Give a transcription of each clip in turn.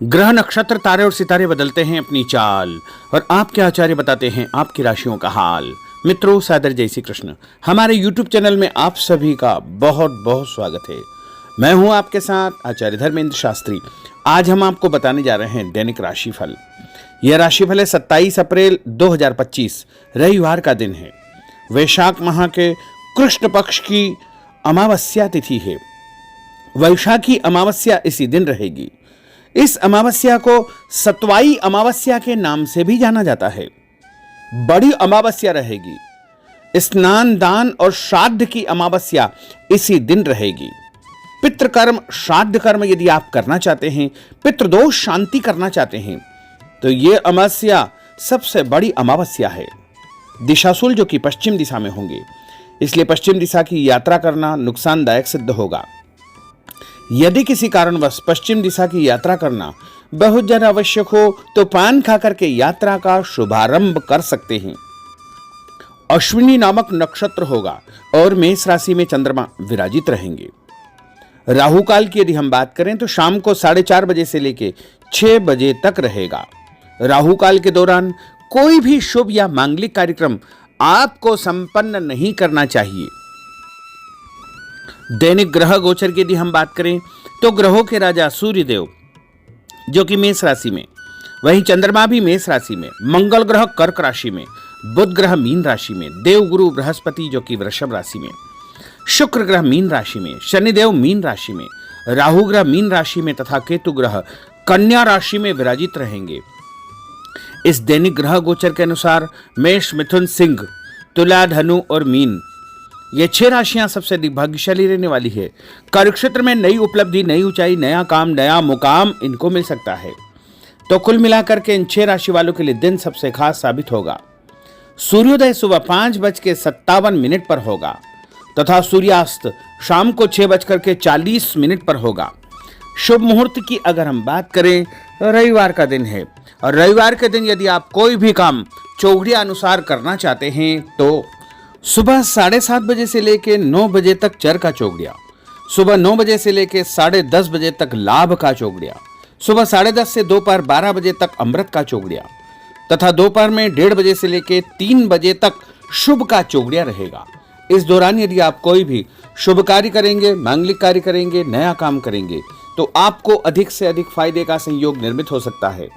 ग्रह नक्षत्र तारे और सितारे बदलते हैं अपनी चाल और आपके आचार्य बताते हैं आपकी राशियों का हाल। मित्रों, सादर जय श्री कृष्ण। हमारे YouTube चैनल में आप सभी का बहुत बहुत स्वागत है। मैं हूं आपके साथ आचार्य धर्मेंद्र शास्त्री। आज हम आपको बताने जा रहे हैं दैनिक राशिफल। यह राशिफल है 27 अप्रैल 2025 रविवार का दिन है। वैशाख माह के कृष्ण पक्ष की अमावस्या तिथि है। वैशाखी अमावस्या इसी दिन रहेगी। इस अमावस्या को सतवाई अमावस्या के नाम से भी जाना जाता है। बड़ी अमावस्या रहेगी। स्नान दान और श्राद्ध की अमावस्या इसी दिन रहेगी। पितृकर्म श्राद्ध कर्म यदि आप करना चाहते हैं, पितृदोष शांति करना चाहते हैं, तो ये अमावस्या सबसे बड़ी अमावस्या है। दिशाशूल जो कि पश्चिम दिशा में होंगे, इसलिए पश्चिम दिशा की यात्रा करना नुकसानदायक सिद्ध होगा। यदि किसी कारणवश पश्चिम दिशा की यात्रा करना बहुत ज्यादा आवश्यक हो तो पान खाकर के यात्रा का शुभारंभ कर सकते हैं। अश्विनी नामक नक्षत्र होगा और मेष राशि में चंद्रमा विराजित रहेंगे। राहु काल की यदि हम बात करें तो शाम को 4:30 बजे से लेकर 6 बजे तक रहेगा। राहु काल के दौरान कोई भी शुभ या मांगलिक कार्यक्रम आपको संपन्न नहीं करना चाहिए। दैनिक ग्रह गोचर की यदि हम बात करें तो ग्रहों के राजा सूर्य देव जो कि मेष राशि में, वहीं चंद्रमा भी मेष राशि में, मंगल ग्रह कर्क राशि में, बुध ग्रह मीन राशि में, देवगुरु बृहस्पति जो कि वृषभ राशि में, शुक्र ग्रह मीन राशि में, शनिदेव मीन राशि में, राहु ग्रह मीन राशि में तथा केतु ग्रह कन्या राशि में विराजित रहेंगे। इस दैनिक ग्रह गोचर के अनुसार मेष, मिथुन, सिंह, तुला, धनु और मीन ये 6 राशियां सबसे अधिक भाग्यशाली रहने वाली है। कार्यक्षेत्र में नई उपलब्धि, नई ऊंचाई, नया काम, नया मुकाम इनको मिल सकता है। तो कुल मिलाकर के इन 6 राशि वालों के लिए दिन सबसे खास साबित होगा। सूर्योदय सुबह 5:57 पर होगा तथा सूर्यास्त शाम को 6:40 पर होगा। शुभ मुहूर्त की अगर हम बात करें, रविवार का दिन है और रविवार के दिन यदि आप कोई भी काम चौघड़िया अनुसार करना चाहते हैं तो सुबह 7:30 बजे से लेकर 9 बजे तक चर का चौघड़िया, सुबह 9 बजे से लेकर 10:30 बजे तक लाभ का चौघड़िया, सुबह 10:30 से दोपहर 12 बजे तक अमृत का चौघड़िया तथा दोपहर में 1:30 बजे से लेकर 3 बजे तक शुभ का चौघड़िया रहेगा। इस दौरान यदि आप कोई भी शुभ कार्य करेंगे, मांगलिक कार्य करेंगे, नया काम करेंगे तो आपको अधिक से अधिक फायदे का संयोग निर्मित हो सकता है।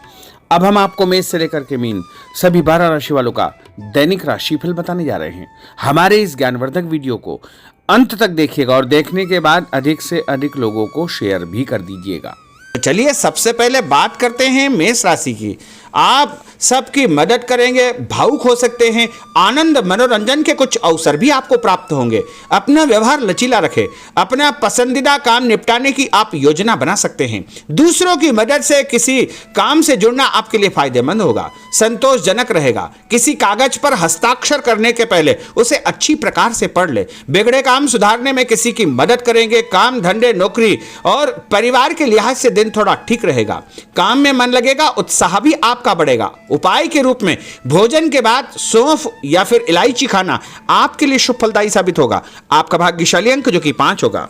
अब हम आपको मेष से लेकर के मीन सभी 12 राशि वालों का दैनिक राशिफल बताने जा रहे हैं। हमारे इस ज्ञानवर्धक वीडियो को अंत तक देखिएगा और देखने के बाद अधिक से अधिक लोगों को शेयर भी कर दीजिएगा। चलिए सबसे पहले बात करते हैं मेष राशि की। आप सबकी मदद करेंगे, भावुक हो सकते हैं, आनंद मनोरंजन के कुछ अवसर भी आपको प्राप्त होंगे। अपना व्यवहार लचीला रखें, अपना पसंदीदा काम निपटाने की आप योजना बना सकते हैं। दूसरों की मदद से किसी काम से जुड़ना आपके लिए फायदेमंद होगा, संतोषजनक रहेगा। किसी कागज पर हस्ताक्षर करने के पहले उसे अच्छी प्रकार से पढ़ ले। बिगड़े काम सुधारने में किसी की मदद करेंगे। काम धंधे, नौकरी और परिवार के लिहाज से दिन थोड़ा ठीक रहेगा। काम में मन लगेगा, उत्साह भी आपका बढ़ेगा। उपाय के रूप में भोजन के बाद सौंफ या फिर इलायची खाना आपके लिए शुभ फलदायी साबित होगा। आपका भाग्यशाली अंक जो कि 5 होगा।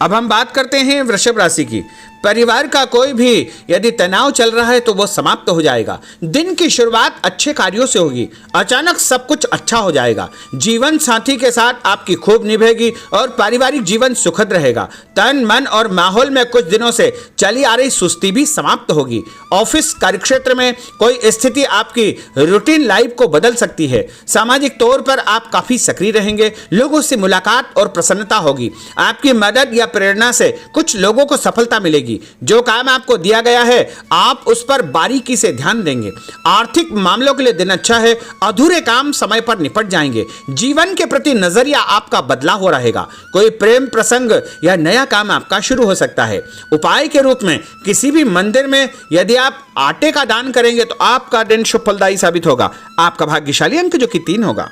अब हम बात करते हैं वृषभ राशि की। परिवार का कोई भी यदि तनाव चल रहा है तो वो समाप्त हो जाएगा। दिन की शुरुआत अच्छे कार्यों से होगी। अचानक सब कुछ अच्छा हो जाएगा। जीवन साथी के साथ आपकी खूब निभेगी और पारिवारिक जीवन सुखद रहेगा। तन मन और माहौल में कुछ दिनों से चली आ रही सुस्ती भी समाप्त होगी। ऑफिस कार्यक्षेत्र में कोई स्थिति आपकी रूटीन लाइफ को बदल सकती है। सामाजिक तौर पर आप काफी सक्रिय रहेंगे। लोगों से मुलाकात और प्रसन्नता होगी। आपकी मदद या प्रेरणा से कुछ लोगों को सफलता मिलेगी। जो काम आपको दिया गया है आप उस पर बारीकी से ध्यान देंगे। आर्थिक मामलों के लिए दिन अच्छा है। अधूरे काम समय पर निपट जाएंगे। जीवन के प्रति नजरिया आपका बदला हो रहेगा। कोई प्रेम प्रसंग या नया काम आपका शुरू हो सकता है। उपाय के रूप में किसी भी मंदिर में यदि आप आटे का दान करेंगे तो आपका दिन शुभ फलदायी साबित होगा। आपका भाग्यशाली अंक जो कि 3 होगा।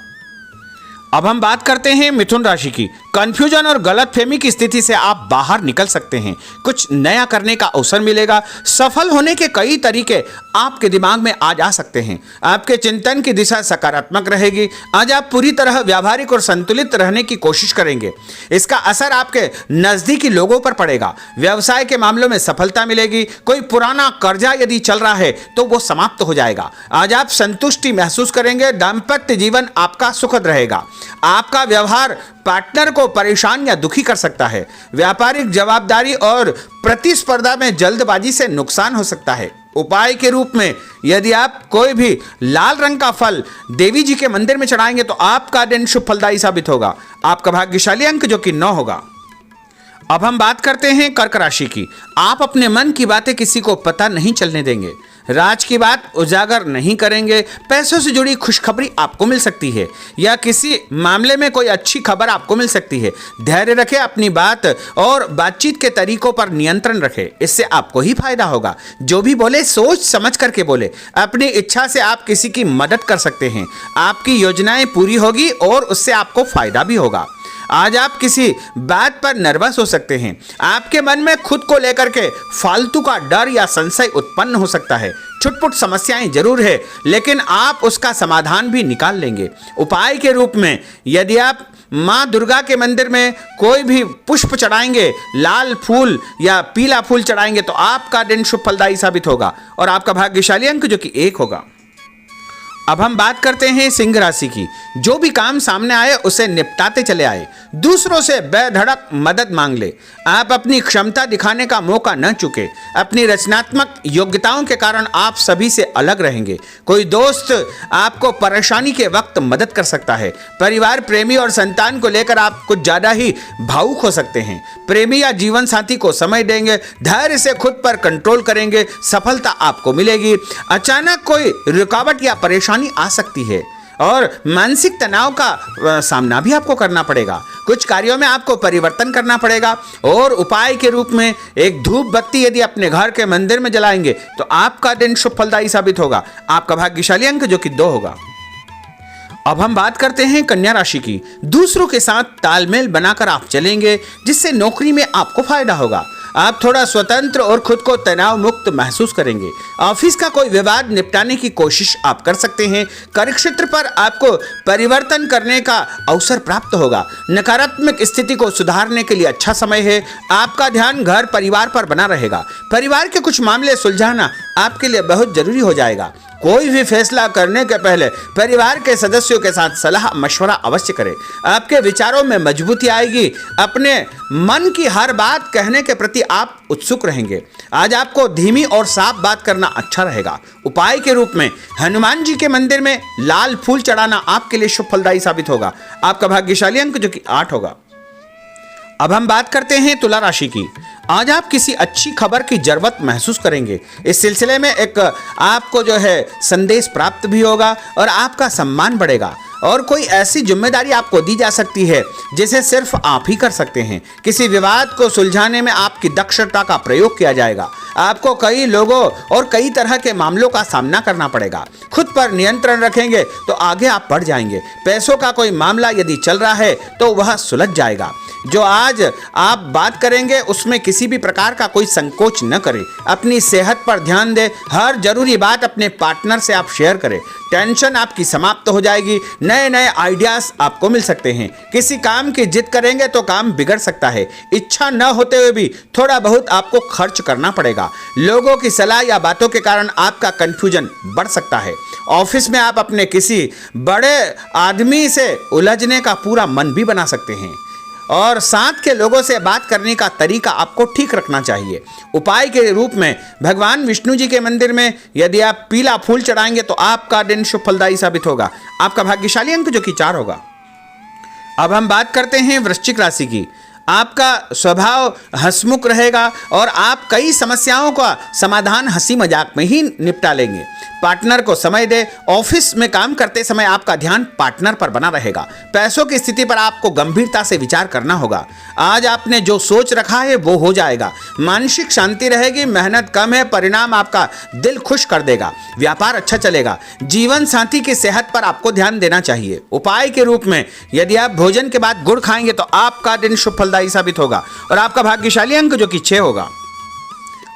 अब हम बात करते हैं मिथुन राशि की। कंफ्यूजन और गलतफहमी की स्थिति से आप बाहर निकल सकते हैं। कुछ नया करने का अवसर मिलेगा। सफल होने के कई तरीके आपके दिमाग में आज आ सकते हैं। आपके चिंतन की दिशा सकारात्मक रहेगी। आज आप पूरी तरह व्यावहारिक और संतुलित रहने की कोशिश करेंगे। इसका असर आपके नजदीकी लोगों पर पड़ेगा। व्यवसाय के मामलों में सफलता मिलेगी। कोई पुराना कर्जा यदि चल रहा है तो वो समाप्त हो जाएगा। आज आप संतुष्टि महसूस करेंगे। दाम्पत्य जीवन आपका सुखद रहेगा। आपका व्यवहार पार्टनर को परेशान या दुखी कर सकता है। व्यापारिक जवाबदारी और प्रतिस्पर्धा में जल्दबाजी से नुकसान हो सकता है। उपाय के रूप में यदि आप कोई भी लाल रंग का फल देवी जी के मंदिर में चढ़ाएंगे तो आपका दिन शुभ फलदायी साबित होगा। आपका भाग्यशाली अंक जो कि 9 होगा। अब हम बात करते हैं कर्क राशि की। आप अपने मन की बातें किसी को पता नहीं चलने देंगे। राज की बात उजागर नहीं करेंगे। पैसों से जुड़ी खुशखबरी आपको मिल सकती है या किसी मामले में कोई अच्छी खबर आपको मिल सकती है। धैर्य रखें। अपनी बात और बातचीत के तरीकों पर नियंत्रण रखें। इससे आपको ही फायदा होगा। जो भी बोले सोच समझ करके बोले। अपनी इच्छा से आप किसी की मदद कर सकते हैं। आपकी योजनाएं पूरी होगी और उससे आपको फायदा भी होगा। आज आप किसी बात पर नर्वस हो सकते हैं। आपके मन में खुद को लेकर के फालतू का डर या संशय उत्पन्न हो सकता है। छुटपुट समस्याएं जरूर है लेकिन आप उसका समाधान भी निकाल लेंगे। उपाय के रूप में यदि आप माँ दुर्गा के मंदिर में कोई भी पुष्प चढ़ाएंगे, लाल फूल या पीला फूल चढ़ाएंगे तो आपका दिन शुभ फलदायी साबित होगा और आपका भाग्यशाली अंक जो कि 1 होगा। अब हम बात करते हैं सिंह राशि की। जो भी काम सामने आए उसे निपटाते चले आए। दूसरों से बेधड़क मदद मांग ले। आप अपनी क्षमता दिखाने का मौका न चुके। अपनी रचनात्मक योग्यताओं के कारण आप सभी से अलग रहेंगे। कोई दोस्त आपको परेशानी के वक्त मदद कर सकता है। परिवार, प्रेमी और संतान को लेकर आप कुछ ज्यादा ही भावुक हो सकते हैं। प्रेमी या जीवन साथी को समय देंगे। धैर्य से खुद पर कंट्रोल करेंगे। सफलता आपको मिलेगी। अचानक कोई रुकावट या परेशानी आ सकती है और मानसिक तनाव का सामना भी आपको करना पड़ेगा। कुछ कार्यों में आपको परिवर्तन करना पड़ेगा और उपाय के रूप में एक धूप बत्ती यदि अपने घर के मंदिर में जलाएंगे तो आपका दिन शुभ फलदायी साबित होगा। आपका भाग्यशाली अंक जो कि 2 होगा। अब हम बात करते हैं कन्या राशि की। दूसरों के साथ तालमेल बनाकर आप चलेंगे जिससे नौकरी में आपको फायदा होगा। आप थोड़ा स्वतंत्र और खुद को तनाव मुक्त महसूस करेंगे। ऑफिस का कोई विवाद निपटाने की कोशिश आप कर सकते हैं। कार्यक्षेत्र पर आपको परिवर्तन करने का अवसर प्राप्त होगा। नकारात्मक स्थिति को सुधारने के लिए अच्छा समय है। आपका ध्यान घर परिवार पर बना रहेगा। परिवार के कुछ मामले सुलझाना आपके लिए बहुत जरूरी हो जाएगा। कोई भी फैसला करने के पहले परिवार के सदस्यों के साथ सलाह मशवरा अवश्य करें। आपके विचारों में मजबूती आएगी। अपने मन की हर बात कहने के प्रति आप उत्सुक रहेंगे। आज आपको धीमी और साफ बात करना अच्छा रहेगा। उपाय के रूप में हनुमान जी के मंदिर में लाल फूल चढ़ाना आपके लिए शुभ फलदायी साबित होगा। आपका भाग्यशाली अंक जो कि 8 होगा। अब हम बात करते हैं तुला राशि की। आज आप किसी अच्छी खबर की जरूरत महसूस करेंगे। इस सिलसिले में एक आपको जो है संदेश प्राप्त भी होगा और आपका सम्मान बढ़ेगा और कोई ऐसी जिम्मेदारी आपको दी जा सकती है जिसे सिर्फ आप ही कर सकते हैं। किसी विवाद को सुलझाने में आपकी दक्षता का प्रयोग किया जाएगा। आपको कई लोगों और कई तरह के मामलों का सामना करना पड़ेगा। खुद पर नियंत्रण रखेंगे तो आगे आप बढ़ जाएंगे। पैसों का कोई मामला यदि चल रहा है तो वह सुलझ जाएगा। जो आज आप बात करेंगे उसमें किसी भी प्रकार का कोई संकोच न करें। अपनी सेहत पर ध्यान दें। हर जरूरी बात अपने पार्टनर से आप शेयर करें। टेंशन आपकी समाप्त हो जाएगी। नए नए आइडियाज आपको मिल सकते हैं। किसी काम की जिद करेंगे तो काम बिगड़ सकता है। इच्छा न होते हुए भी थोड़ा बहुत आपको खर्च करना पड़ेगा। लोगों की सलाह या बातों के कारण आपका कंफ्यूजन बढ़ सकता है। ऑफिस में आप अपने किसी बड़े आदमी से उलझने का पूरा मन भी बना सकते हैं और साथ के लोगों से बात करने का तरीका आपको ठीक रखना चाहिए। उपाय के रूप में भगवान विष्णु जी के मंदिर में यदि आप पीला फूल चढ़ाएंगे तो आपका दिन शुभ फलदायी साबित होगा। आपका भाग्यशाली अंक जो कि 4 होगा। अब हम बात करते हैं वृश्चिक राशि की। आपका स्वभाव हंसमुख रहेगा और आप कई समस्याओं का समाधान हंसी मजाक में ही निपटा लेंगे। पार्टनर को समय दे। ऑफिस में काम करते समय आपका ध्यान पार्टनर पर बना रहेगा। पैसों की स्थिति पर आपको गंभीरता से विचार करना होगा। आज आपने जो सोच रखा है वो हो जाएगा। मानसिक शांति रहेगी। मेहनत कम है, परिणाम आपका दिल खुश कर देगा। व्यापार अच्छा चलेगा। जीवन साथी की सेहत पर आपको ध्यान देना चाहिए। उपाय के रूप में यदि आप भोजन के बाद गुड़ खाएंगे तो आपका दिन शुभ फलदायी साबित होगा और आपका भाग्यशाली अंक जो कि 6 होगा।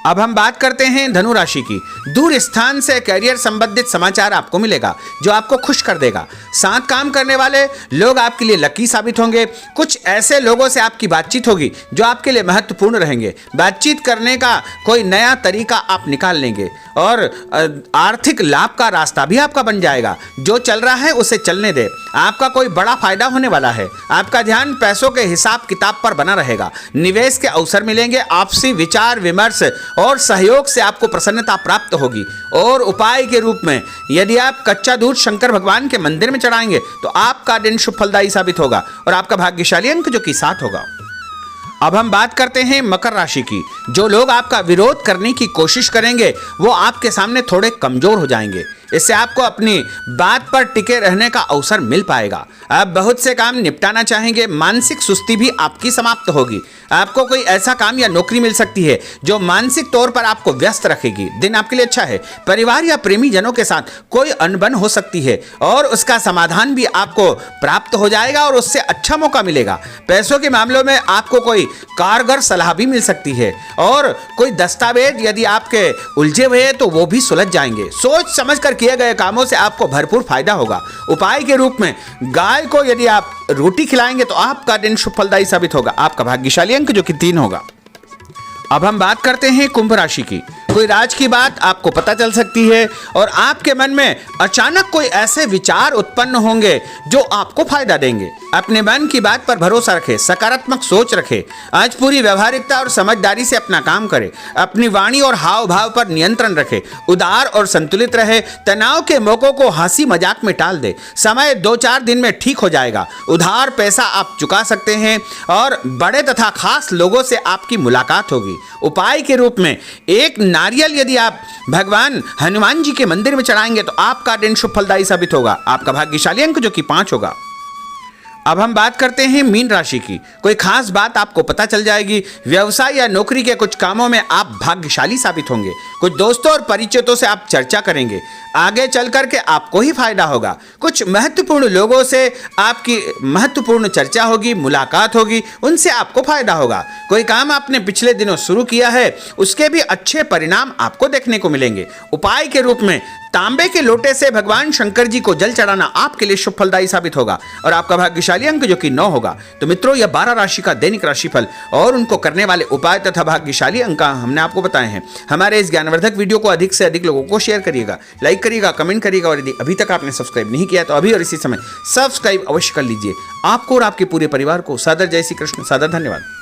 अब हम बात करते हैं धनु राशि की। दूर स्थान से करियर संबंधित समाचार आपको मिलेगा जो आपको खुश कर देगा। साथ काम करने वाले लोग आपके लिए लकी साबित होंगे। कुछ ऐसे लोगों से आपकी बातचीत होगी जो आपके लिए महत्वपूर्ण रहेंगे। बातचीत करने का कोई नया तरीका आप निकाल लेंगे और आर्थिक लाभ का रास्ता भी आपका बन जाएगा। जो चल रहा है उसे चलने दे। आपका कोई बड़ा फायदा होने वाला है। आपका ध्यान पैसों के हिसाब किताब पर बना रहेगा। निवेश के अवसर मिलेंगे। आपसी विचार विमर्श और सहयोग से आपको प्रसन्नता प्राप्त होगी। और उपाय के रूप में यदि आप कच्चा दूध शंकर भगवान के मंदिर में चढ़ाएंगे तो आपका दिन शुभ फलदायी साबित होगा और आपका भाग्यशाली अंक जो कि 7 होगा। अब हम बात करते हैं मकर राशि की। जो लोग आपका विरोध करने की कोशिश करेंगे वो आपके सामने थोड़े कमजोर हो जाएंगे। इससे आपको अपनी बात पर टिके रहने का अवसर मिल पाएगा। आप बहुत से काम निपटाना चाहेंगे। मानसिक सुस्ती भी आपकी समाप्त होगी। आपको कोई ऐसा काम या नौकरी मिल सकती है जो मानसिक तौर पर आपको व्यस्त रखेगी। दिन आपके लिए अच्छा है। परिवार या प्रेमी जनों के साथ कोई अनबन हो सकती है और उसका समाधान भी आपको प्राप्त हो जाएगा और उससे अच्छा मौका मिलेगा। पैसों के मामलों में आपको कोई कारगर सलाह भी मिल सकती है और कोई दस्तावेज यदि आपके उलझे हुए हैं तो वो भी सुलझ जाएंगे। सोच समझकर किए गए कामों से आपको भरपूर फायदा होगा। उपाय के रूप में गाय को यदि आप रोटी खिलाएंगे तो आपका दिन शुभ फलदायी साबित होगा। आपका भाग्यशाली अंक जो कि 3 होगा। अब हम बात करते हैं कुंभ राशि की। कोई राज की बात आपको पता चल सकती है और आपके मन में अचानक कोई ऐसे विचार उत्पन्न होंगे जो आपको फायदा देंगे। अपने मन की बात पर भरोसा रखें। सकारात्मक सोच रखें। आज पूरी व्यवहारिकता और समझदारी से अपना काम करें। अपनी वाणी और हाव भाव पर नियंत्रण रखें। उदार और संतुलित रहे। तनाव के मौकों को हंसी मजाक में टाल दे। समय 2-4 दिन में ठीक हो जाएगा। उधार पैसा आप चुका सकते हैं और बड़े तथा खास लोगों से आपकी मुलाकात होगी। उपाय के रूप में एक नारियल यदि आप भगवान हनुमान जी के मंदिर में चढ़ाएंगे तो आपका दिन शुभ फलदायी साबित होगा। आपका भाग्यशाली अंक जो कि 5 होगा। अब हम बात करते हैं मीन राशि की। कोई खास बात आपको पता चल जाएगी। व्यवसाय या नौकरी के कुछ कामों में आप भाग्यशाली साबित होंगे। कुछ दोस्तों और परिचितों से आप चर्चा करेंगे। आगे चल करके आपको ही फायदा होगा। कुछ महत्वपूर्ण लोगों से आपकी महत्वपूर्ण चर्चा होगी, मुलाकात होगी, उनसे आपको फायदा होगा। कोई काम आपने पिछले दिनों शुरू किया है उसके भी अच्छे परिणाम आपको देखने को मिलेंगे। उपाय के रूप में तांबे के लोटे से भगवान शंकर जी को जल चढ़ाना आपके लिए शुभ फलदायी साबित होगा और आपका भाग्यशाली अंक जो कि 9 होगा। तो मित्रों, यह 12 राशि का दैनिक राशिफल और उनको करने वाले उपाय तथा भाग्यशाली अंक हमने आपको बताए हैं। हमारे इस ज्ञानवर्धक वीडियो को अधिक से अधिक लोगों को शेयर करिएगा, लाइक करिएगा, कमेंट करिएगा और यदि अभी तक आपने सब्सक्राइब नहीं किया तो अभी और इसी समय सब्सक्राइब अवश्य कर लीजिए। आपको और आपके पूरे परिवार को सादर जय श्री कृष्ण, सादर धन्यवाद।